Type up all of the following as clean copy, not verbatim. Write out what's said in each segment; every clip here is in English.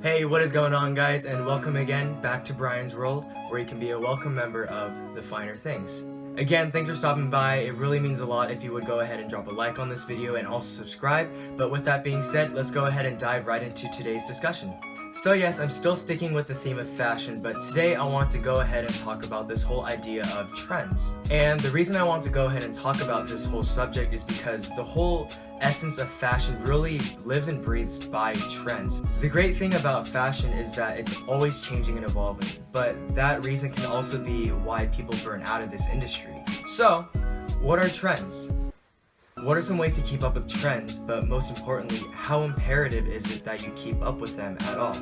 Hey, what is going on, guys, and welcome again back to Brian's World, where you can be a welcome member of the finer things. Again, thanks for stopping by. It really means a lot if you would go ahead and drop a like on this video and also subscribe. But with that being said, let's go ahead and dive right into today's discussion. So yes, I'm still sticking with the theme of fashion, but today I want to go ahead and talk about this whole idea of trends. And the reason I want to go ahead and talk about this whole subject is because the whole essence of fashion really lives and breathes by trends. The great thing about fashion is that it's always changing and evolving, but that reason can also be why people burn out of this industry. So, what are trends? What are some ways to keep up with trends, but most importantly, how imperative is it that you keep up with them at all?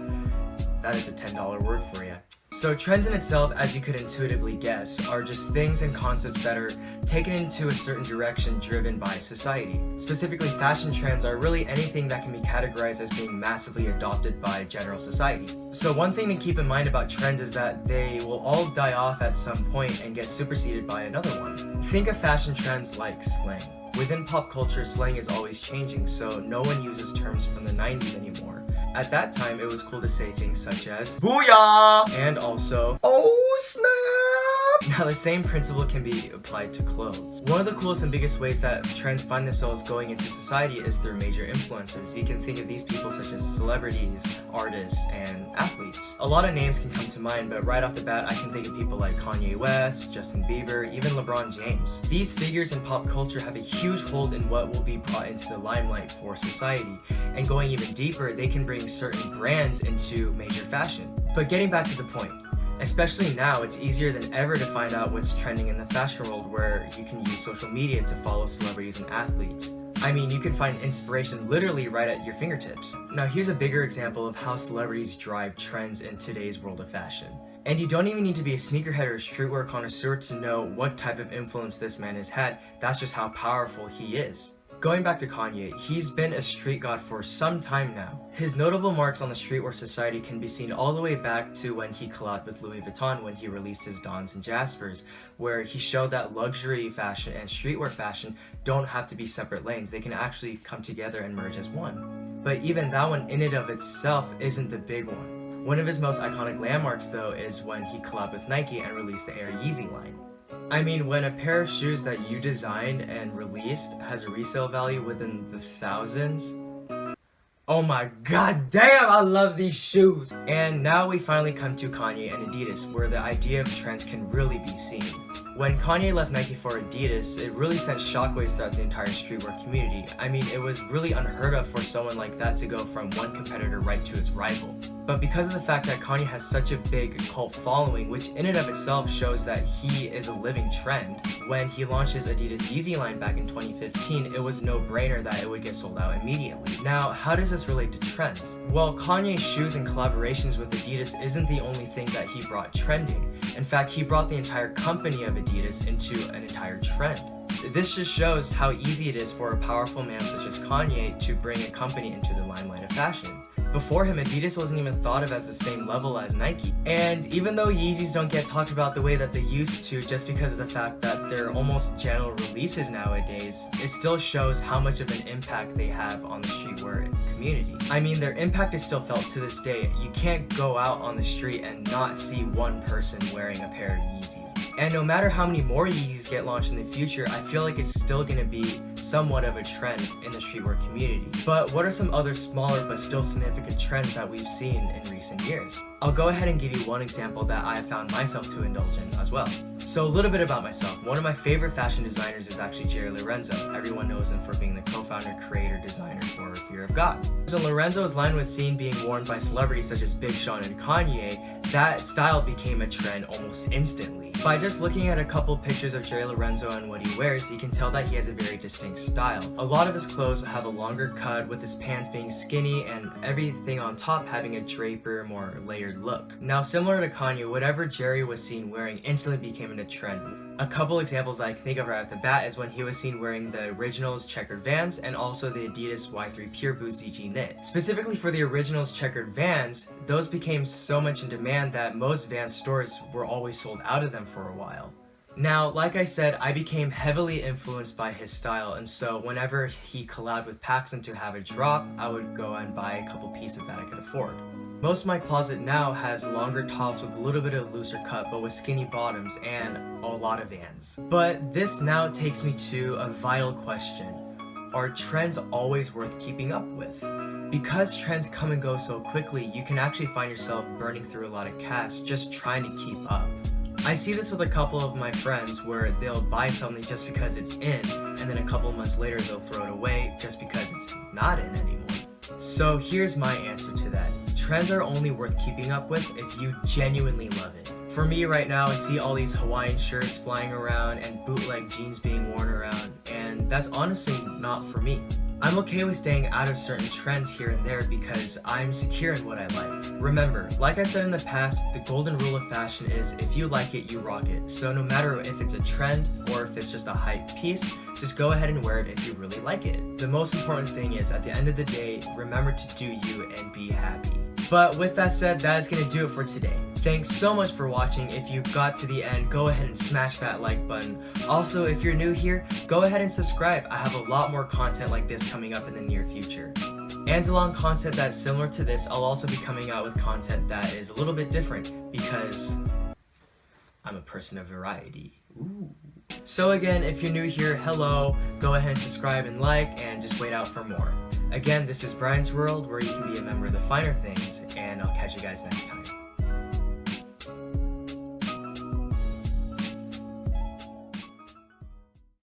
That is a $10 word for you. So trends in itself, as you could intuitively guess, are just things and concepts that are taken into a certain direction driven by society. Specifically, fashion trends are really anything that can be categorized as being massively adopted by general society. So one thing to keep in mind about trends is that they will all die off at some point and get superseded by another one. Think of fashion trends like slang. Within pop culture, slang is always changing, so no one uses terms from the 90s anymore. At that time, it was cool to say things such as "Booyah!" and also "Oh snap!" Now the same principle can be applied to clothes. One of the coolest and biggest ways that trends find themselves going into society is through major influencers. You can think of these people such as celebrities, artists, and athletes. A lot of names can come to mind, but right off the bat I can think of people like Kanye West, Justin Bieber, even LeBron James. These figures in pop culture have a huge hold in what will be brought into the limelight for society, and going even deeper, they can bring certain brands into major fashion. But getting back to the point, especially now, it's easier than ever to find out what's trending in the fashion world, where you can use social media to follow celebrities and athletes. I mean, you can find inspiration literally right at your fingertips. Now here's a bigger example of how celebrities drive trends in today's world of fashion. And you don't even need to be a sneakerhead or a streetwear connoisseur to know what type of influence this man has had. That's just how powerful he is. Going back to Kanye, he's been a street god for some time now. His notable marks on the streetwear society can be seen all the way back to when he collabed with Louis Vuitton when he released his Dons and Jaspers, where he showed that luxury fashion and streetwear fashion don't have to be separate lanes, they can actually come together and merge as one. But even that one in and of itself isn't the big one. One of his most iconic landmarks though is when he collabed with Nike and released the Air Yeezy line. I mean, when a pair of shoes that you designed and released has a resale value within the thousands, oh my god damn, I love these shoes! And now we finally come to Kanye and Adidas, where the idea of trends can really be seen. When Kanye left Nike for Adidas, it really sent shockwaves throughout the entire streetwear community. I mean, it was really unheard of for someone like that to go from one competitor right to his rival. But because of the fact that Kanye has such a big cult following, which in and of itself shows that he is a living trend, when he launched his Adidas Yeezy line back in 2015, it was no-brainer that it would get sold out immediately. Now, how does this relate to trends? Well, Kanye's shoes and collaborations with Adidas isn't the only thing that he brought trending. In fact, he brought the entire company of Adidas into an entire trend. This just shows how easy it is for a powerful man such as Kanye to bring a company into the limelight of fashion. Before him, Adidas wasn't even thought of as the same level as Nike. And even though Yeezys don't get talked about the way that they used to just because of the fact that they're almost general releases nowadays, it still shows how much of an impact they have on the streetwear community. I mean, their impact is still felt to this day. You can't go out on the street and not see one person wearing a pair of Yeezys. And no matter how many more Yeezys get launched in the future, I feel like it's still gonna be somewhat of a trend in the streetwear community. But what are some other smaller but still significant trends that we've seen in recent years? I'll go ahead and give you one example that I have found myself to indulge in as well. So a little bit about myself. One of my favorite fashion designers is actually Jerry Lorenzo. Everyone knows him for being the co-founder, creator, designer for Fear of God. So Lorenzo's line was seen being worn by celebrities such as Big Sean and Kanye. That style became a trend almost instantly. By just looking at a couple pictures of Jerry Lorenzo and what he wears, you can tell that he has a very distinct style. A lot of his clothes have a longer cut, with his pants being skinny and everything on top having a draper, more layered look. Now, similar to Kanye, whatever Jerry was seen wearing instantly became a trend. A couple examples I can think of right off the bat is when he was seen wearing the Originals checkered Vans and also the Adidas Y3 Pure Boost ZG Knit. Specifically for the Originals checkered Vans, those became so much in demand that most Vans stores were always sold out of them for a while. Now, like I said, I became heavily influenced by his style, and so whenever he collabed with Paxson to have a drop, I would go and buy a couple pieces that I could afford. Most of my closet now has longer tops with a little bit of looser cut, but with skinny bottoms and a lot of Vans. But this now takes me to a vital question. Are trends always worth keeping up with? Because trends come and go so quickly, you can actually find yourself burning through a lot of cash just trying to keep up. I see this with a couple of my friends where they'll buy something just because it's in, and then a couple months later they'll throw it away just because it's not in anymore. So here's my answer to that. Trends are only worth keeping up with if you genuinely love it. For me right now, I see all these Hawaiian shirts flying around and bootleg jeans being worn around, and that's honestly not for me. I'm okay with staying out of certain trends here and there because I'm secure in what I like. Remember, like I said in the past, the golden rule of fashion is if you like it, you rock it. So no matter if it's a trend or if it's just a hype piece, just go ahead and wear it if you really like it. The most important thing is, at the end of the day, remember to do you and be happy. But with that said, that is going to do it for today. Thanks so much for watching. If you got to the end, go ahead and smash that like button. Also, if you're new here, go ahead and subscribe. I have a lot more content like this coming up in the near future. And along content that's similar to this, I'll also be coming out with content that is a little bit different because I'm a person of variety. Ooh. So again, if you're new here, hello, go ahead and subscribe and like, and just wait out for more. Again, this is Brian's World, where you can be a member of the finer things, and I'll catch you guys next time.